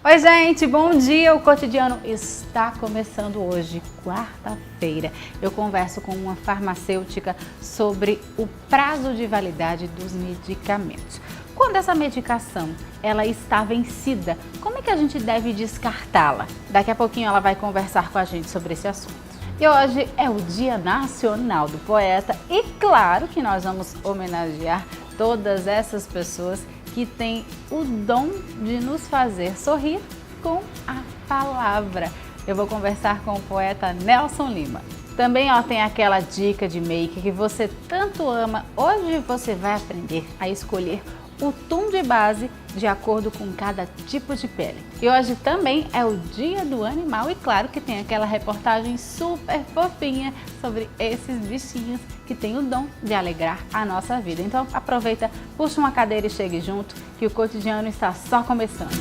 Oi, gente, bom dia! O Cotidiano está começando hoje, quarta-feira. Eu converso com uma farmacêutica sobre o prazo de validade dos medicamentos. Quando essa medicação ela está vencida, como é que a gente deve descartá-la? Daqui a pouquinho ela vai conversar com a gente sobre esse assunto. E hoje é o Dia Nacional do Poeta e claro que nós vamos homenagear todas essas pessoas que têm o dom de nos fazer sorrir com a palavra. Eu vou conversar com o poeta Nelson Lima. Também tem aquela dica de make que você tanto ama. Hoje você vai aprender a escolher o tom de base de acordo com cada tipo de pele. E hoje também é o Dia do Animal e claro que tem aquela reportagem super fofinha sobre esses bichinhos que têm o dom de alegrar a nossa vida. Então aproveita, puxa uma cadeira e chegue junto que o Cotidiano está só começando.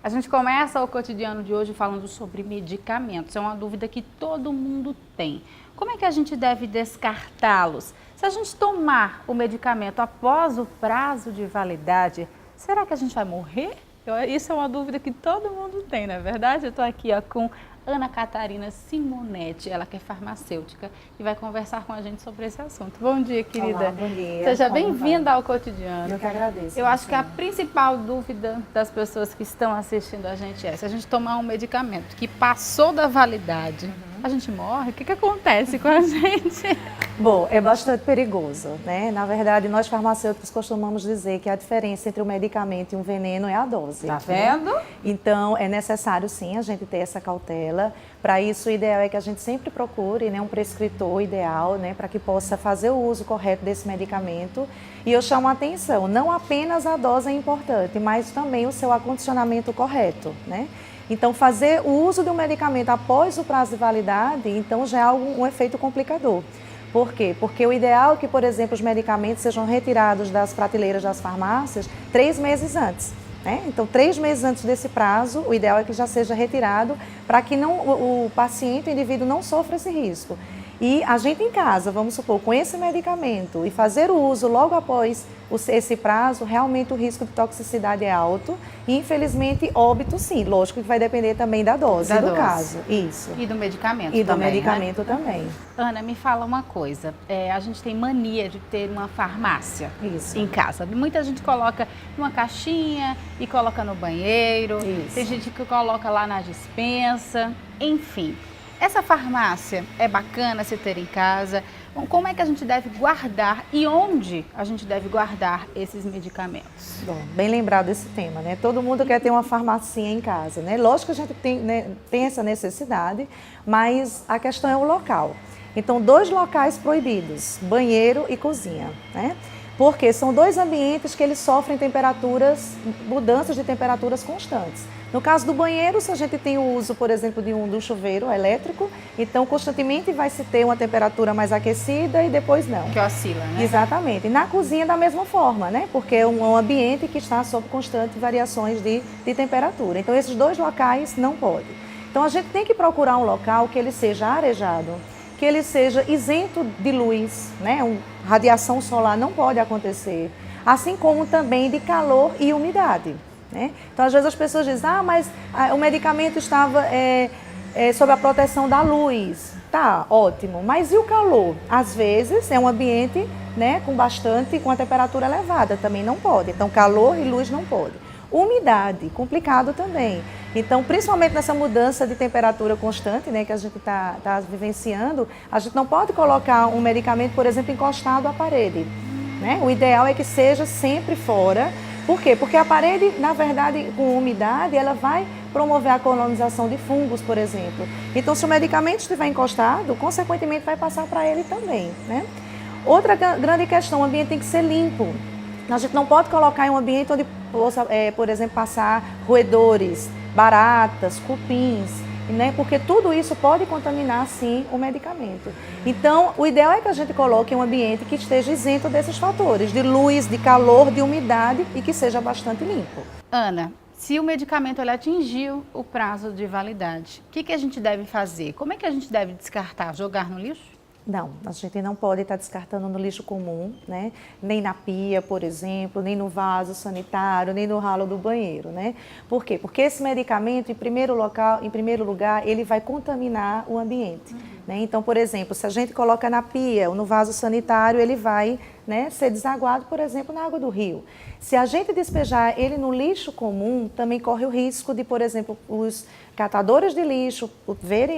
A gente começa o Cotidiano de hoje falando sobre medicamentos. É uma dúvida que todo mundo tem. Como é que a gente deve descartá-los? Se a gente tomar o medicamento após o prazo de validade, será que a gente vai morrer? Isso é uma dúvida que todo mundo tem, não é verdade? Eu estou aqui com Ana Catarina Simonetti, ela que é farmacêutica e vai conversar com a gente sobre esse assunto. Bom dia, querida. Olá, bom dia. Seja bem-vinda ao Cotidiano. Eu que agradeço. Eu acho que a principal dúvida das pessoas que estão assistindo a gente é se a gente tomar um medicamento que passou da validade, a gente morre? O que acontece com a gente? Bom, é bastante perigoso, né? Na verdade, nós farmacêuticos costumamos dizer que a diferença entre um medicamento e um veneno é a dose. Tá vendo? Né? Então, é necessário sim a gente ter essa cautela. Para isso, o ideal é que a gente sempre procure, né, um prescritor ideal, né, para que possa fazer o uso correto desse medicamento. E eu chamo a atenção, não apenas a dose é importante, mas também o seu acondicionamento correto, né? Então, fazer o uso do medicamento após o prazo de validade, então já é um efeito complicador. Por quê? Porque o ideal é que, por exemplo, os medicamentos sejam retirados das prateleiras das farmácias 3 meses antes. Né? Então, 3 meses antes desse prazo, o ideal é que já seja retirado para que o paciente, o indivíduo, não sofra esse risco. E a gente em casa, vamos supor, com esse medicamento e fazer o uso logo após esse prazo, realmente o risco de toxicidade é alto e, infelizmente, óbito sim. Lógico que vai depender também da dose do caso. Isso. E do medicamento também. E do medicamento, né? também. Ana, me fala uma coisa. A gente tem mania de ter uma farmácia em casa. Muita gente coloca numa caixinha e coloca no banheiro. Isso. Tem gente que coloca lá na despensa. Enfim. Essa farmácia é bacana se ter em casa? Bom, como é que a gente deve guardar e onde a gente deve guardar esses medicamentos? Bom, bem lembrado esse tema, né? Todo mundo quer ter uma farmacinha em casa, né? Lógico que a gente tem, né, tem essa necessidade, mas a questão é o local. Então, 2 locais proibidos, banheiro e cozinha, né? Porque são 2 ambientes que eles sofrem mudanças de temperaturas constantes. No caso do banheiro, se a gente tem o uso, por exemplo, do chuveiro elétrico, então constantemente vai se ter uma temperatura mais aquecida e depois não. Que oscila, né? Exatamente. E na cozinha da mesma forma, né? Porque é um ambiente que está sob constantes variações de temperatura. Então esses 2 locais não podem. Então a gente tem que procurar um local que ele seja arejado, que ele seja isento de luz, né? Radiação solar não pode acontecer, assim como também de calor e umidade. Né? Então, às vezes as pessoas dizem, mas o medicamento estava sob a proteção da luz. Tá, ótimo, mas e o calor? Às vezes é um ambiente, né, com a temperatura elevada, também não pode. Então, calor e luz não pode. Umidade, complicado também. Então, principalmente nessa mudança de temperatura constante, né, que a gente está vivenciando, a gente não pode colocar um medicamento, por exemplo, encostado à parede. Né? O ideal é que seja sempre fora. Por quê? Porque a parede, na verdade, com umidade, ela vai promover a colonização de fungos, por exemplo. Então, se o medicamento estiver encostado, consequentemente vai passar para ele também. Né? Outra grande questão, o ambiente tem que ser limpo. A gente não pode colocar em um ambiente onde possa, por exemplo, passar roedores, baratas, cupins, né? Porque tudo isso pode contaminar, sim, o medicamento. Então, o ideal é que a gente coloque em um ambiente que esteja isento desses fatores, de luz, de calor, de umidade e que seja bastante limpo. Ana, se o medicamento ele atingiu o prazo de validade, o que a gente deve fazer? Como é que a gente deve descartar? Jogar no lixo? Não, a gente não pode estar descartando no lixo comum, né? Nem na pia, por exemplo, nem no vaso sanitário, nem no ralo do banheiro, né? Por quê? Porque esse medicamento, em primeiro lugar, ele vai contaminar o ambiente, né? Então, por exemplo, se a gente coloca na pia ou no vaso sanitário, ele vai, né, ser desaguado, por exemplo, na água do rio. Se a gente despejar ele no lixo comum, também corre o risco de, por exemplo, os catadores de lixo verem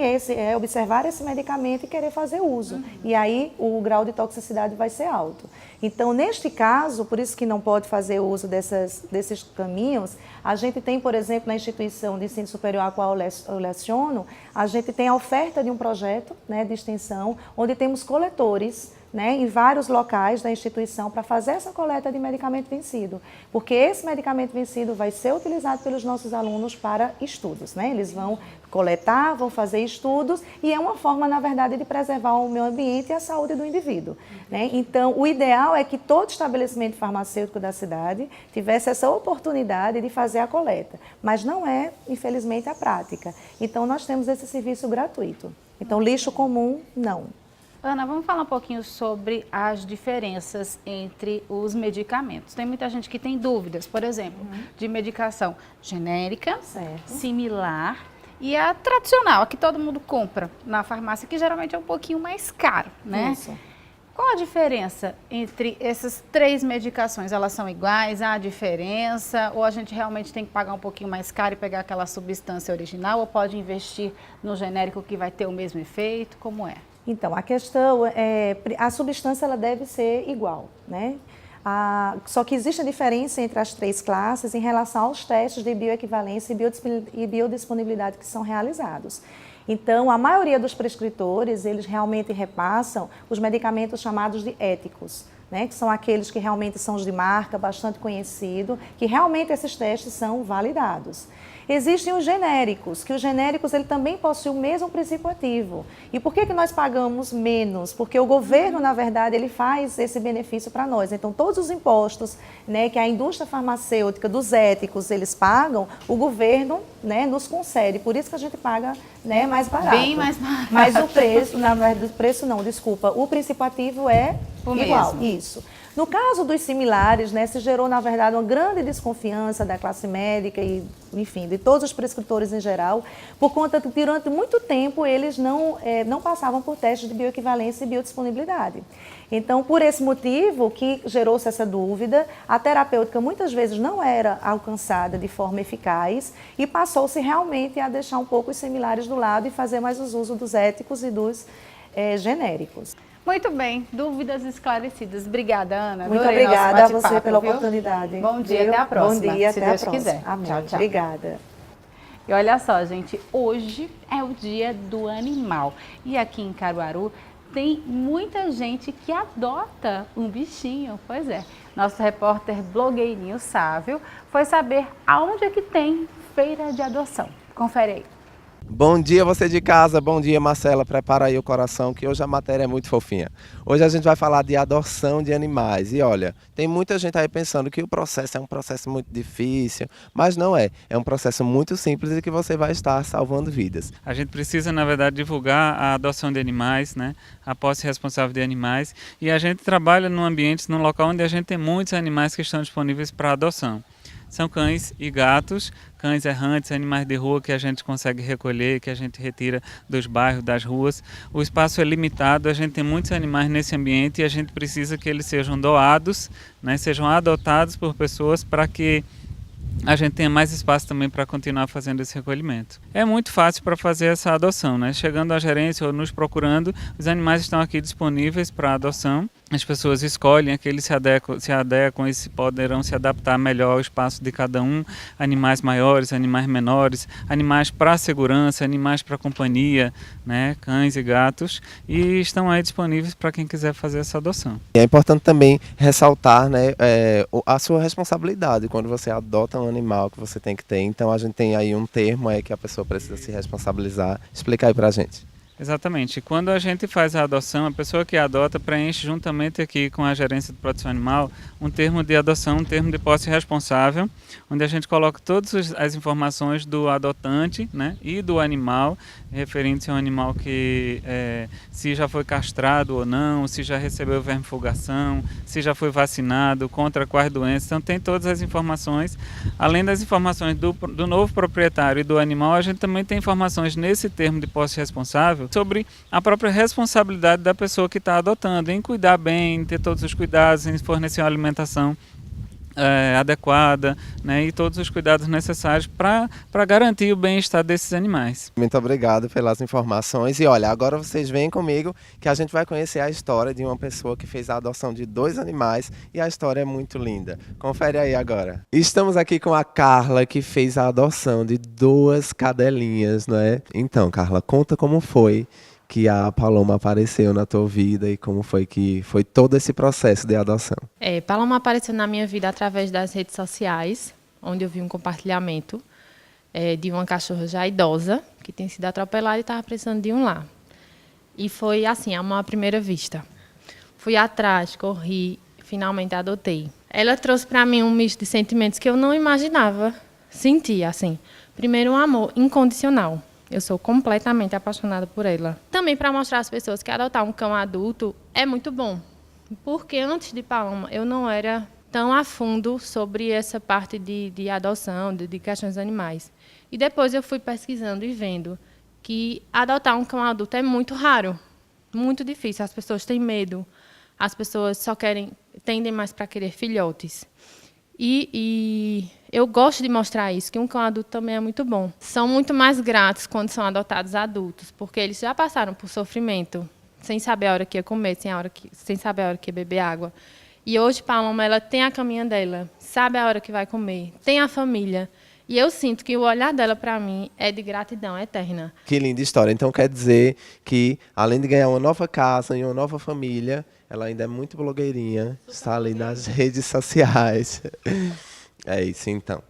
observar esse medicamento e querer fazer uso. E aí o grau de toxicidade vai ser alto. Então, neste caso, por isso que não pode fazer uso desses caminhos, a gente tem, por exemplo, na instituição de ensino superior a qual eu leciono, a gente tem a oferta de um projeto, né, de extensão, onde temos coletores, né, em vários locais da instituição para fazer essa coleta de medicamento vencido, porque esse medicamento vencido vai ser utilizado pelos nossos alunos para estudos, né? Eles vão coletar, vão fazer estudos e é uma forma, na verdade, de preservar o meio ambiente e a saúde do indivíduo, né? Então, o ideal é que todo estabelecimento farmacêutico da cidade tivesse essa oportunidade de fazer a coleta, mas não é, infelizmente, a prática. Então, nós temos esse serviço gratuito. Então, lixo comum, não. Ana, vamos falar um pouquinho sobre as diferenças entre os medicamentos. Tem muita gente que tem dúvidas, por exemplo, de medicação genérica, similar e a tradicional, a que todo mundo compra na farmácia, que geralmente é um pouquinho mais caro, né? Isso. Qual a diferença entre essas três medicações? Elas são iguais? Há diferença? Ou a gente realmente tem que pagar um pouquinho mais caro e pegar aquela substância original? Ou pode investir no genérico que vai ter o mesmo efeito? Como é? Então, a questão é, a substância ela deve ser igual, né? Só que existe a diferença entre as três classes em relação aos testes de bioequivalência e biodisponibilidade que são realizados. Então, a maioria dos prescritores, eles realmente repassam os medicamentos chamados de éticos, né, que são aqueles que realmente são os de marca, bastante conhecido, que realmente esses testes são validados. Existem os genéricos, que os genéricos ele também possuem o mesmo princípio ativo. E por que nós pagamos menos? Porque o governo, na verdade, ele faz esse benefício para nós. Então, todos os impostos, né, que a indústria farmacêutica, dos éticos, eles pagam, o governo, né, nos concede. Por isso que a gente paga, né, mais barato. Bem mais barato. Mas o preço, na verdade, o preço não, desculpa. O princípio ativo é igual. Mesmo. Isso. No caso dos similares, né, se gerou, na verdade, uma grande desconfiança da classe médica e, enfim, de todos os prescritores em geral, por conta que, durante muito tempo, eles não passavam por testes de bioequivalência e biodisponibilidade. Então, por esse motivo que gerou-se essa dúvida, a terapêutica muitas vezes não era alcançada de forma eficaz e passou-se realmente a deixar um pouco os similares do lado e fazer mais o uso dos éticos e dos genéricos. Muito bem, dúvidas esclarecidas. Obrigada, Ana. Muito Adorei obrigada a nosso você pela viu? oportunidade. Bom dia, até a próxima. Bom dia, se até Deus a próxima. quiser. Amém. Tchau, tchau. Obrigada. E olha só, gente, hoje é o Dia do Animal. E aqui em Caruaru tem muita gente que adota um bichinho. Pois é, nosso repórter blogueirinho Sávio foi saber aonde é que tem feira de adoção. Confere aí. Bom dia você de casa, bom dia Marcela, prepara aí o coração que hoje a matéria é muito fofinha. Hoje a gente vai falar de adoção de animais e olha, tem muita gente aí pensando que o processo é um processo muito difícil, mas não é, é um processo muito simples e que você vai estar salvando vidas. A gente precisa, na verdade, divulgar a adoção de animais, né? A posse responsável de animais e a gente trabalha num ambiente, num local onde a gente tem muitos animais que estão disponíveis para adoção. São cães e gatos, cães errantes, animais de rua que a gente consegue recolher, que a gente retira dos bairros, das ruas. O espaço é limitado, a gente tem muitos animais nesse ambiente e a gente precisa que eles sejam doados, né, sejam adotados por pessoas para que a gente tenha mais espaço também para continuar fazendo esse recolhimento. É muito fácil para fazer essa adoção, né? Chegando à gerência ou nos procurando, os animais estão aqui disponíveis para adoção. As pessoas escolhem aqueles se adequam e poderão se adaptar melhor ao espaço de cada um. Animais maiores, animais menores, animais para segurança, animais para companhia, né? Cães e gatos. E estão aí disponíveis para quem quiser fazer essa adoção. É importante também ressaltar, né, a sua responsabilidade quando você adota um animal que você tem que ter. Então a gente tem aí um termo aí que a pessoa precisa se responsabilizar. Explica aí pra gente. Exatamente. Quando a gente faz a adoção, a pessoa que adota preenche juntamente aqui com a gerência de proteção animal um termo de adoção, um termo de posse responsável, onde a gente coloca todas as informações do adotante, né, e do animal, referente ao animal que se já foi castrado ou não, se já recebeu vermifugação, se já foi vacinado, contra quais doenças. Então tem todas as informações. Além das informações do novo proprietário e do animal, a gente também tem informações nesse termo de posse responsável sobre a própria responsabilidade da pessoa que está adotando, em cuidar bem, em ter todos os cuidados, em fornecer uma alimentação adequada, né, e todos os cuidados necessários para garantir o bem-estar desses animais. Muito obrigado pelas informações. E olha, agora vocês vêm comigo que a gente vai conhecer a história de uma pessoa que fez a adoção de 2 animais e a história é muito linda. Confere aí agora. Estamos aqui com a Carla, que fez a adoção de 2 cadelinhas, não é? Então, Carla, conta como foi que a Paloma apareceu na tua vida e como foi que foi todo esse processo de adoção. Paloma apareceu na minha vida através das redes sociais, onde eu vi um compartilhamento de uma cachorra já idosa, que tinha sido atropelada e estava precisando de um lar. E foi assim, a uma primeira vista. Fui atrás, corri, finalmente adotei. Ela trouxe para mim um misto de sentimentos que eu não imaginava sentir, assim. Primeiro, um amor incondicional. Eu sou completamente apaixonada por ela. Também para mostrar às pessoas que adotar um cão adulto é muito bom. Porque antes de Paloma, eu não era tão a fundo sobre essa parte de adoção, de questões animais. E depois eu fui pesquisando e vendo que adotar um cão adulto é muito raro, muito difícil. As pessoas têm medo, as pessoas tendem mais para querer filhotes. E eu gosto de mostrar isso, que um cão adulto também é muito bom. São muito mais gratos quando são adotados adultos, porque eles já passaram por sofrimento, sem saber a hora que ia comer, sem saber a hora que ia beber água. E hoje, Paloma, ela tem a caminha dela, sabe a hora que vai comer, tem a família. E eu sinto que o olhar dela para mim é de gratidão eterna. Que linda história. Então quer dizer que, além de ganhar uma nova casa e uma nova família, ela ainda é muito blogueirinha, está ali nas redes sociais. É isso, então.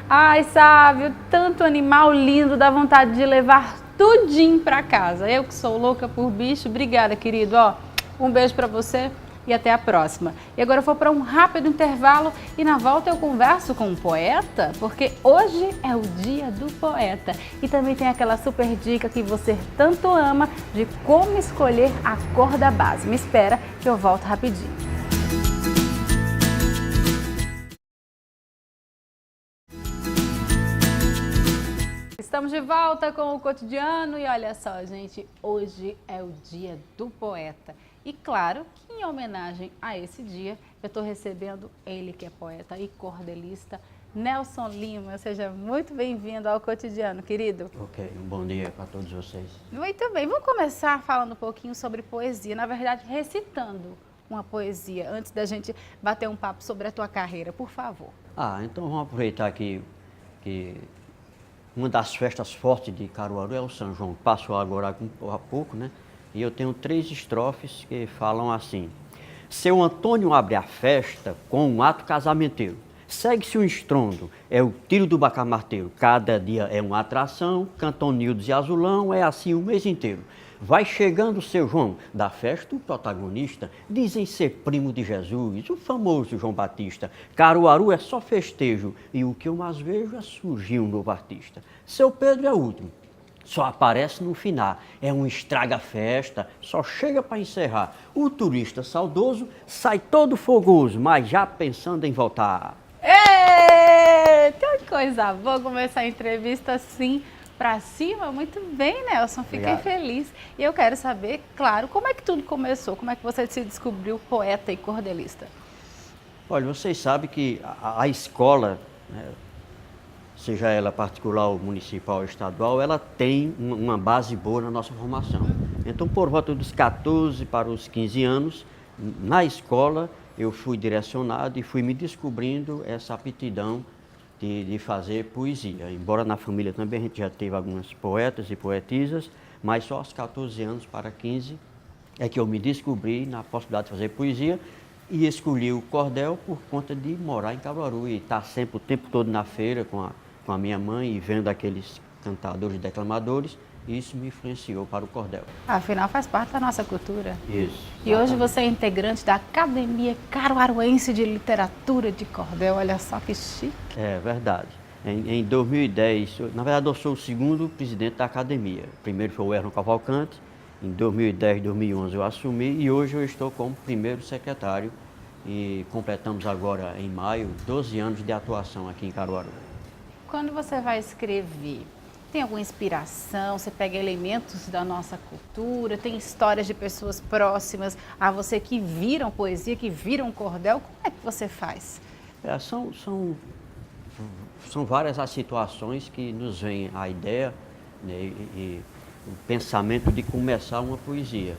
Ai, Sávio, tanto animal lindo, dá vontade de levar tudinho para casa. Eu que sou louca por bicho, obrigada, querido. Ó, um beijo para você e até a próxima. E agora eu vou para um rápido intervalo e na volta eu converso com um poeta, porque hoje é o dia do poeta. E também tem aquela super dica que você tanto ama de como escolher a cor da base. Me espera que eu volto rapidinho. Estamos de volta com o cotidiano e olha só, gente, hoje é o dia do poeta. E claro que em homenagem a esse dia, eu estou recebendo ele que é poeta e cordelista, Nelson Lima. Seja muito bem-vindo ao cotidiano, querido. Ok, um bom dia para todos vocês. Muito bem, vamos começar falando um pouquinho sobre poesia, na verdade recitando uma poesia, antes da gente bater um papo sobre a tua carreira, por favor. Então vamos aproveitar que uma das festas fortes de Caruaru é o São João, que passou agora há pouco, né? E eu tenho 3 estrofes que falam assim. Seu Antônio abre a festa com um ato casamenteiro. Segue-se um estrondo, é o tiro do bacamarteiro. Cada dia é uma atração, cantam Nildes e Azulão, é assim o mês inteiro. Vai chegando o seu João, da festa o protagonista, dizem ser primo de Jesus, o famoso João Batista. Caruaru é só festejo e o que eu mais vejo é surgir um novo artista. Seu Pedro é o último, só aparece no final, é um estraga-festa, só chega para encerrar. O turista saudoso sai todo fogoso, mas já pensando em voltar. Eita, que coisa boa começar a entrevista assim, pra cima. Muito bem, Nelson, fiquei feliz. E eu quero saber, claro, como é que tudo começou? Como é que você se descobriu poeta e cordelista? Olha, vocês sabem que a escola, né, seja ela particular ou municipal ou estadual, ela tem uma base boa na nossa formação. Então, por volta dos 14 para os 15 anos, na escola, eu fui direcionado e fui me descobrindo essa aptidão de fazer poesia. Embora na família também a gente já teve algumas poetas e poetisas, mas só aos 14 anos para 15 é que eu me descobri na possibilidade de fazer poesia e escolhi o cordel por conta de morar em Caruaru e estar sempre o tempo todo na feira com a minha mãe e vendo aqueles cantadores e declamadores. e isso me influenciou para o cordel. Afinal, faz parte da nossa cultura. Isso. E hoje você é integrante da Academia Caruaruense de Literatura de Cordel. Olha só que chique. É verdade. Em 2010, na verdade eu sou o segundo presidente da academia. O primeiro foi o Erno Cavalcante, em 2010, 2011 eu assumi e hoje eu estou como primeiro secretário e completamos agora em maio 12 anos de atuação aqui em Caruaru. Quando você vai escrever, tem alguma inspiração? Você pega elementos da nossa cultura? Tem histórias de pessoas próximas a você que viram poesia, que viram cordel? Como é que você faz? São várias as situações que nos vem a ideia, né, e o pensamento de começar uma poesia.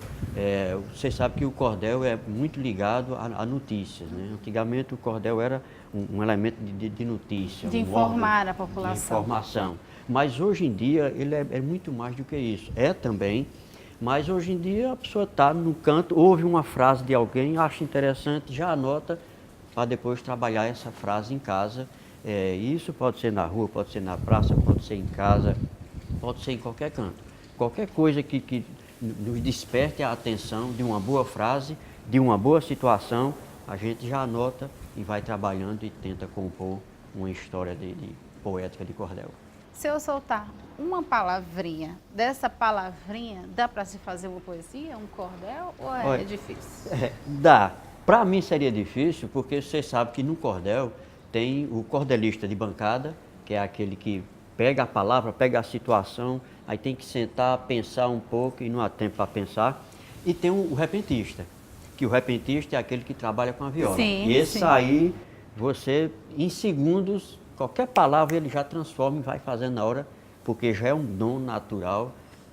Você sabe que o cordel é muito ligado a notícias, né? Antigamente o cordel era um elemento de notícia. De informar a população. De informação. Mas hoje em dia ele é muito mais do que isso. É também, mas hoje em dia a pessoa está no canto, ouve uma frase de alguém, acha interessante, já anota para depois trabalhar essa frase em casa. Isso pode ser na rua, pode ser na praça, pode ser em casa, pode ser em qualquer canto. Qualquer coisa que nos desperte a atenção de uma boa frase, de uma boa situação, a gente já anota e vai trabalhando e tenta compor uma história de poética de cordel. Se eu soltar uma palavrinha, dessa palavrinha dá para se fazer uma poesia, um cordel, ou é difícil? Dá. Para mim seria difícil, porque você sabe que no cordel tem o cordelista de bancada, que é aquele que pega a palavra, pega a situação, aí tem que sentar, pensar um pouco e não há tempo para pensar. E tem o repentista, que o repentista é aquele que trabalha com a viola. Sim, e esse sim. aí, você, em segundos, qualquer palavra ele já transforma e vai fazendo na hora, porque já é um dom natural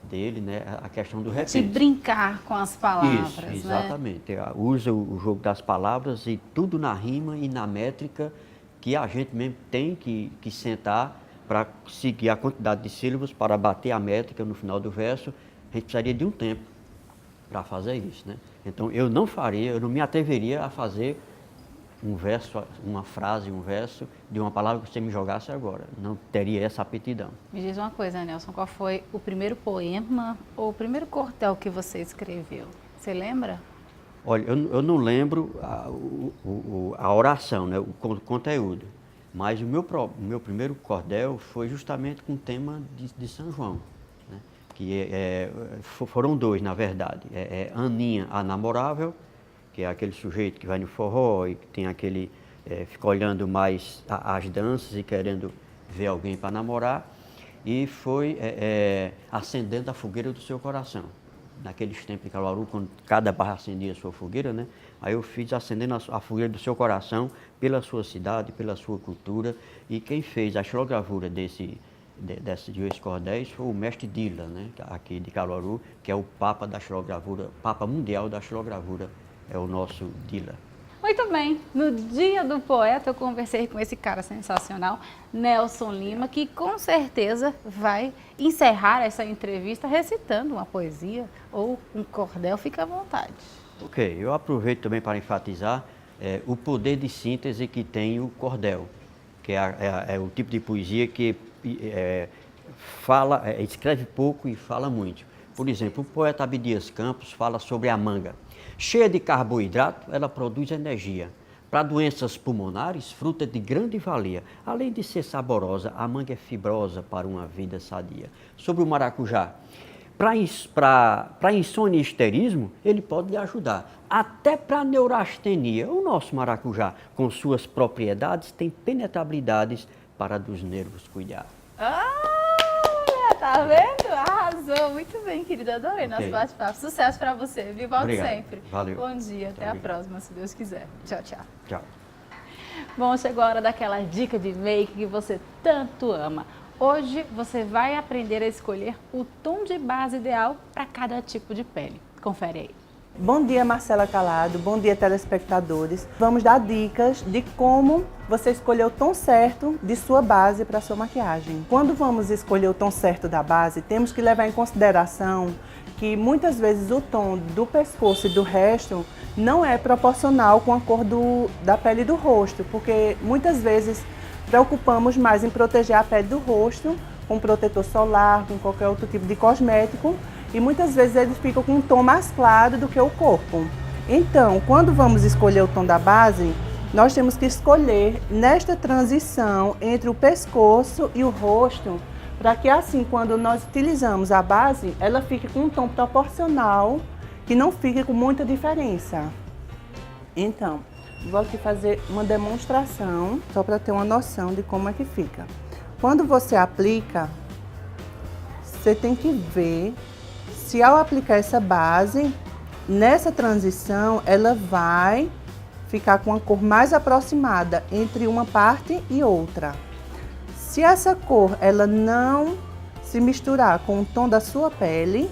dele, né? A questão do repente. De brincar com as palavras, Isso, né? exatamente. Usa o jogo das palavras e tudo na rima e na métrica que a gente mesmo tem que sentar para seguir a quantidade de sílabas, para bater a métrica no final do verso. A gente precisaria de um tempo para fazer isso, né? Então eu não me atreveria a fazer um verso, uma frase, um verso de uma palavra que você me jogasse agora. Não teria essa aptidão. Me diz uma coisa, Nelson, qual foi o primeiro poema ou o primeiro cordel que você escreveu? Você lembra? Olha, eu não lembro a oração, né, o conteúdo, mas o meu primeiro cordel foi justamente com o tema de São João, né, que foram dois, na verdade. Aninha, a namorável, que é aquele sujeito que vai no forró e que tem aquele, fica olhando mais as danças e querendo ver alguém para namorar, e foi acendendo a fogueira do seu coração. Naqueles tempos de Caruaru, quando cada bairro acendia a sua fogueira, né? Aí eu fiz acendendo a fogueira do seu coração pela sua cidade, pela sua cultura. E quem fez a xilogravura desses cordéis foi o mestre Dila, né? Aqui de Caruaru, que é o papa da xilogravura, papa mundial da xilogravura, é o nosso Dila. Muito bem, no Dia do Poeta eu conversei com esse cara sensacional, Nelson Lima, que com certeza vai encerrar essa entrevista recitando uma poesia ou um cordel, fica à vontade. Ok, eu aproveito também para enfatizar o poder de síntese que tem o cordel, que é o tipo de poesia que escreve pouco e fala muito. Por exemplo, o poeta Abdias Campos fala sobre a manga. Cheia de carboidrato, ela produz energia. Para doenças pulmonares, fruta de grande valia. Além de ser saborosa, a manga é fibrosa para uma vida sadia. Sobre o maracujá, para insônia e histerismo, ele pode lhe ajudar. Até para neurastenia, o nosso maracujá, com suas propriedades, tem penetrabilidades para dos nervos cuidar. Tá vendo? Arrasou. Muito bem, querida. Adorei nosso bate-papo. Sucesso pra você. Viva sempre. Valeu. Bom dia. Até a próxima, se Deus quiser. Tchau, tchau. Tchau. Bom, chegou a hora daquela dica de make que você tanto ama. Hoje você vai aprender a escolher o tom de base ideal para cada tipo de pele. Confere aí. Bom dia, Marcela Calado. Bom dia, telespectadores. Vamos dar dicas de como você escolher o tom certo de sua base para sua maquiagem. Quando vamos escolher o tom certo da base, temos que levar em consideração que muitas vezes o tom do pescoço e do resto não é proporcional com a cor da pele do rosto, porque muitas vezes preocupamos mais em proteger a pele do rosto com protetor solar, com qualquer outro tipo de cosmético, e muitas vezes eles ficam com um tom mais claro do que o corpo. Então, quando vamos escolher o tom da base, nós temos que escolher nesta transição entre o pescoço e o rosto, para que assim, quando nós utilizamos a base, ela fique com um tom proporcional, que não fique com muita diferença. Então, vou aqui fazer uma demonstração, só para ter uma noção de como é que fica. Quando você aplica, você tem que ver se ao aplicar essa base, nessa transição, ela vai ficar com a cor mais aproximada entre uma parte e outra. Se essa cor ela não se misturar com o tom da sua pele,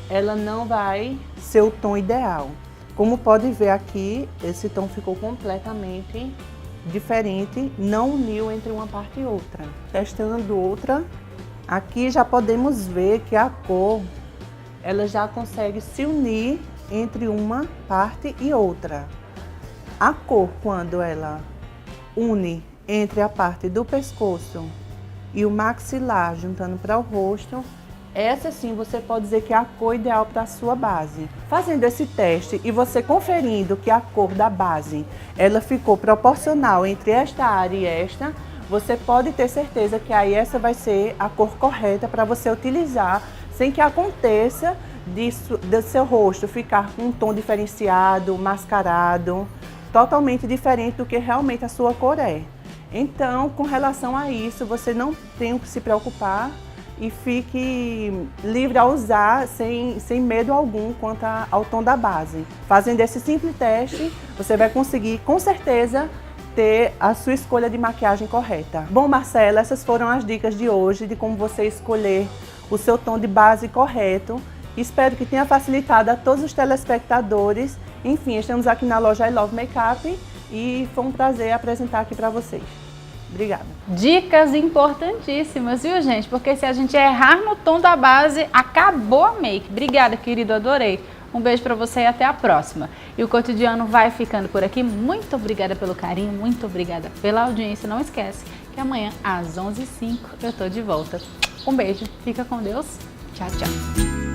ela não vai ser o tom ideal. Como pode ver aqui, esse tom ficou completamente diferente, não uniu entre uma parte e outra. Testando outra, aqui já podemos ver que a cor ela já consegue se unir entre uma parte e outra. A cor, quando ela une entre a parte do pescoço e o maxilar, juntando para o rosto, essa sim você pode dizer que é a cor ideal para a sua base. Fazendo esse teste e você conferindo que a cor da base ela ficou proporcional entre esta área e esta, você pode ter certeza que aí essa vai ser a cor correta para você utilizar, sem que aconteça do seu rosto ficar com um tom diferenciado, mascarado, totalmente diferente do que realmente a sua cor é. Então, com relação a isso, você não tem que se preocupar e fique livre a usar sem medo algum quanto ao tom da base. Fazendo esse simples teste, você vai conseguir, com certeza, ter a sua escolha de maquiagem correta. Bom, Marcela, essas foram as dicas de hoje de como você escolher o seu tom de base correto. Espero que tenha facilitado a todos os telespectadores. Enfim, estamos aqui na loja I Love Makeup e foi um prazer apresentar aqui para vocês. Obrigada. Dicas importantíssimas, viu, gente? Porque se a gente errar no tom da base, acabou a make. Obrigada, querido, adorei. Um beijo pra você e até a próxima. E o Cotidiano vai ficando por aqui. Muito obrigada pelo carinho, muito obrigada pela audiência. Não esquece que amanhã às 11h05 eu tô de volta. Um beijo, fica com Deus. Tchau, tchau.